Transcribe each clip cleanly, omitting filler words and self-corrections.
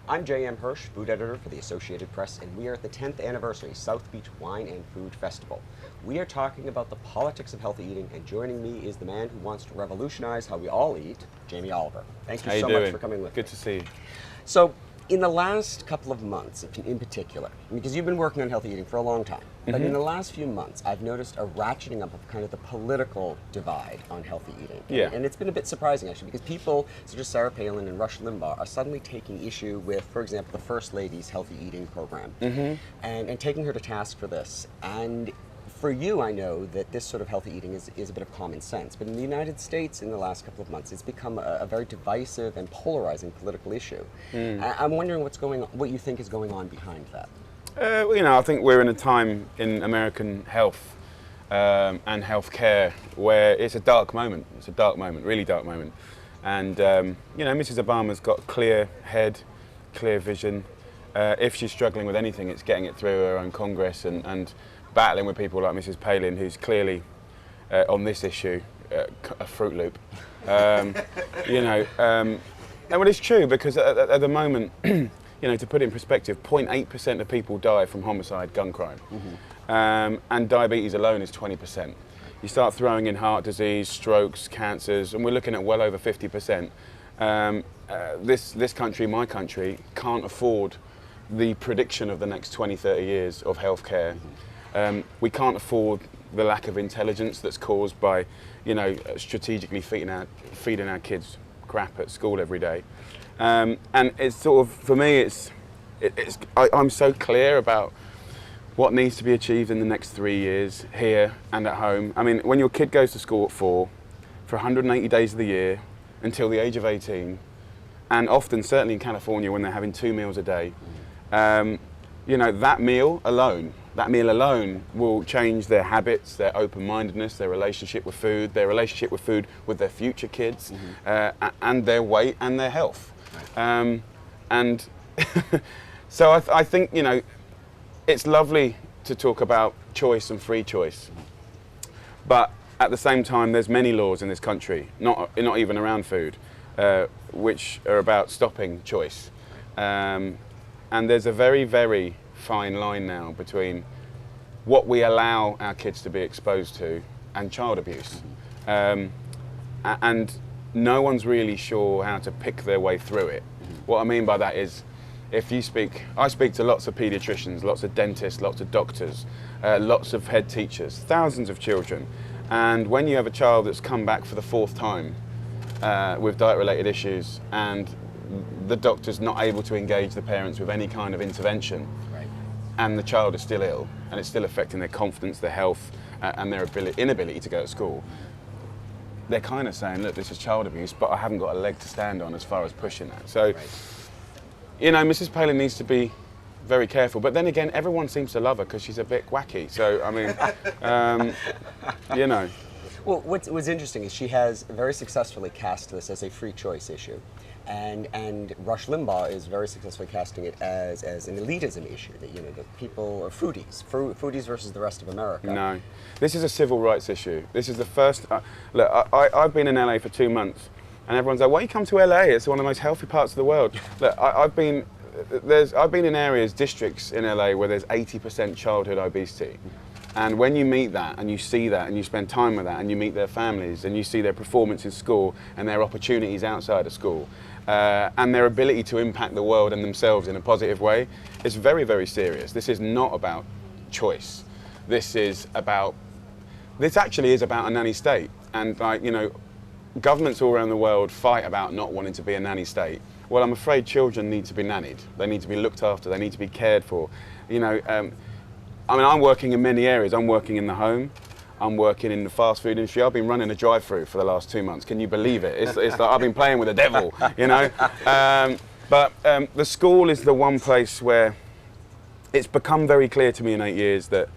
I'm J.M. Hirsch, food editor for the Associated Press, and we are at the 10th anniversary South Beach Wine and Food Festival. We are talking about the politics of healthy eating, and joining me is the man who wants to revolutionize how we all eat, Jamie Oliver. Thank you so much for coming with me. Good to see you. So, in the last couple of months, in particular, because you've been working on healthy eating for a long time, but in the last few months, I've noticed a ratcheting up of kind of the political divide on healthy eating. Yeah. And it's been a bit surprising, actually, because people such as Sarah Palin and Rush Limbaugh are suddenly taking issue with, for example, the First Lady's healthy eating program, and taking her to task for this. And for you, I know that this sort of healthy eating is a bit of common sense, but in the United States in the last couple of months, it's become a very divisive and polarizing political issue. I'm wondering what you think is going on behind that. Well, you know, I think we're in a time in American health and healthcare where it's a dark moment. It's a dark moment, really dark moment. And, you know, Mrs. Obama's got a clear head, clear vision. If she's struggling with anything, it's getting it through her own Congress and battling with people like Mrs. Palin, who's clearly, on this issue, a Fruit Loop. You know, and well, it's true because at the moment, you know, to put it in perspective, 0.8% of people die from homicide, gun crime. And diabetes alone is 20%. You start throwing in heart disease, strokes, cancers, and we're looking at well over 50%. This country, my country, can't afford the prediction of the next 20, 30 years of healthcare. We can't afford the lack of intelligence that's caused by, you know, strategically feeding our kids crap at school every day. And it's sort of, for me, I'm so clear about what needs to be achieved in the next 3 years here and at home. I mean, when your kid goes to school at 4 for 180 days of the year until the age of 18, and often, certainly in California, when they're having 2 meals a day, you know, that meal alone will change their habits, their open-mindedness, their relationship with food with their future kids, and their weight and their health. And so I think, you know, it's lovely to talk about choice and free choice, but at the same time, there's many laws in this country, not even around food, which are about stopping choice. And there's a very, very fine line now between what we allow our kids to be exposed to and child abuse. And no one's really sure how to pick their way through it. What I mean by that is, I speak to lots of paediatricians, lots of dentists, lots of doctors, lots of head teachers, thousands of children. And when you have a child that's come back for the 4th time with diet-related issues, and the doctor's not able to engage the parents with any kind of intervention, and the child is still ill, and it's still affecting their confidence, their health, and their inability to go to school, they're kind of saying, look, this is child abuse, but I haven't got a leg to stand on as far as pushing that. So, you know, Mrs. Palin needs to be very careful, but then again, everyone seems to love her because she's a bit wacky. So, I mean, you know. Well, what's interesting is she has very successfully cast this as a free choice issue. And Rush Limbaugh is very successfully casting it as an elitism issue, that, you know, that people are foodies versus the rest of America. No, this is a civil rights issue. This is the first, look, I've been in LA for 2 months, and everyone's like, why you come to LA? It's one of the most healthy parts of the world. Look, I've been in areas, districts in LA where there's 80% childhood obesity. And when you meet that and you see that and you spend time with that and you meet their families and you see their performance in school and their opportunities outside of school and their ability to impact the world and themselves in a positive way, it's very, very serious. This is not about choice. This actually is about a nanny state. And, like, you know, governments all around the world fight about not wanting to be a nanny state. Well, I'm afraid children need to be nannied. They need to be looked after. They need to be cared for. You know, I mean, I'm working in many areas. I'm working in the home. I'm working in the fast food industry. I've been running a drive-through for the last 2 months. Can you believe it? It's like I've been playing with the devil, you know? But the school is the one place where it's become very clear to me in 8 years that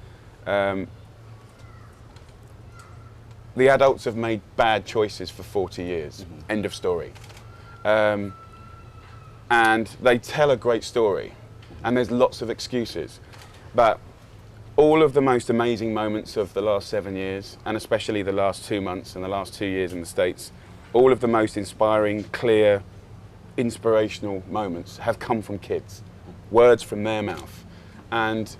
the adults have made bad choices for 40 years. End of story. And they tell a great story. And there's lots of excuses. But all of the most amazing moments of the last 7 years, and especially the last 2 months and the last 2 years in the States, all of the most inspiring, clear, inspirational moments have come from kids, words from their mouth. And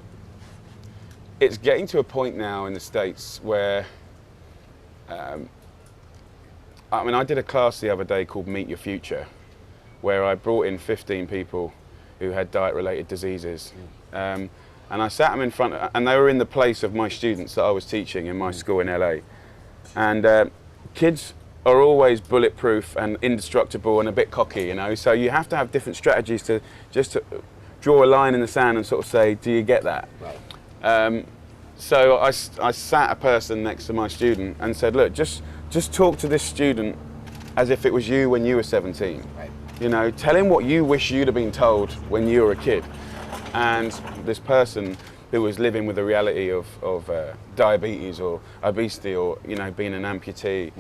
it's getting to a point now in the States where, I mean, I did a class the other day called Meet Your Future, where I brought in 15 people who had diet-related diseases. And I sat them in front, and they were in the place of my students that I was teaching in my school in LA. And kids are always bulletproof and indestructible and a bit cocky, you know, so you have to have different strategies to just to draw a line in the sand and sort of say, do you get that? Right. So I sat a person next to my student and said, look, just talk to this student as if it was you when you were 17. Right. You know, tell him what you wish you'd have been told when you were a kid. And this person who was living with the reality of diabetes or obesity or, you know, being an amputee.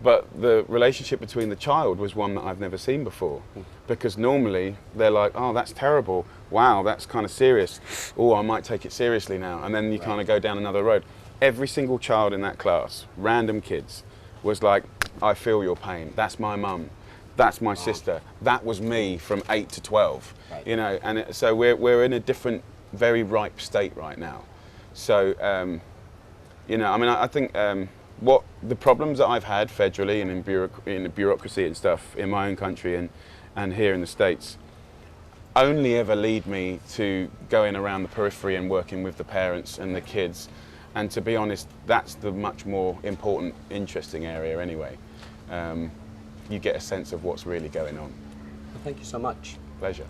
But the relationship between the child was one that I've never seen before. Because normally they're like, oh, that's terrible. Wow, that's kind of serious. Oh, I might take it seriously now. And then you kind of go down another road. Every single child in that class, random kids, was like, I feel your pain. That's my mum. That's my sister. That was me from 8 to 12. Right. You know, and so we're in a different, very ripe state right now. So, you know, I mean, I think what the problems that I've had federally and in the bureaucracy and stuff in my own country and here in the States only ever lead me to going around the periphery and working with the parents and the kids. And to be honest, that's the much more important, interesting area anyway. You get a sense of what's really going on. Well, thank you so much. Pleasure.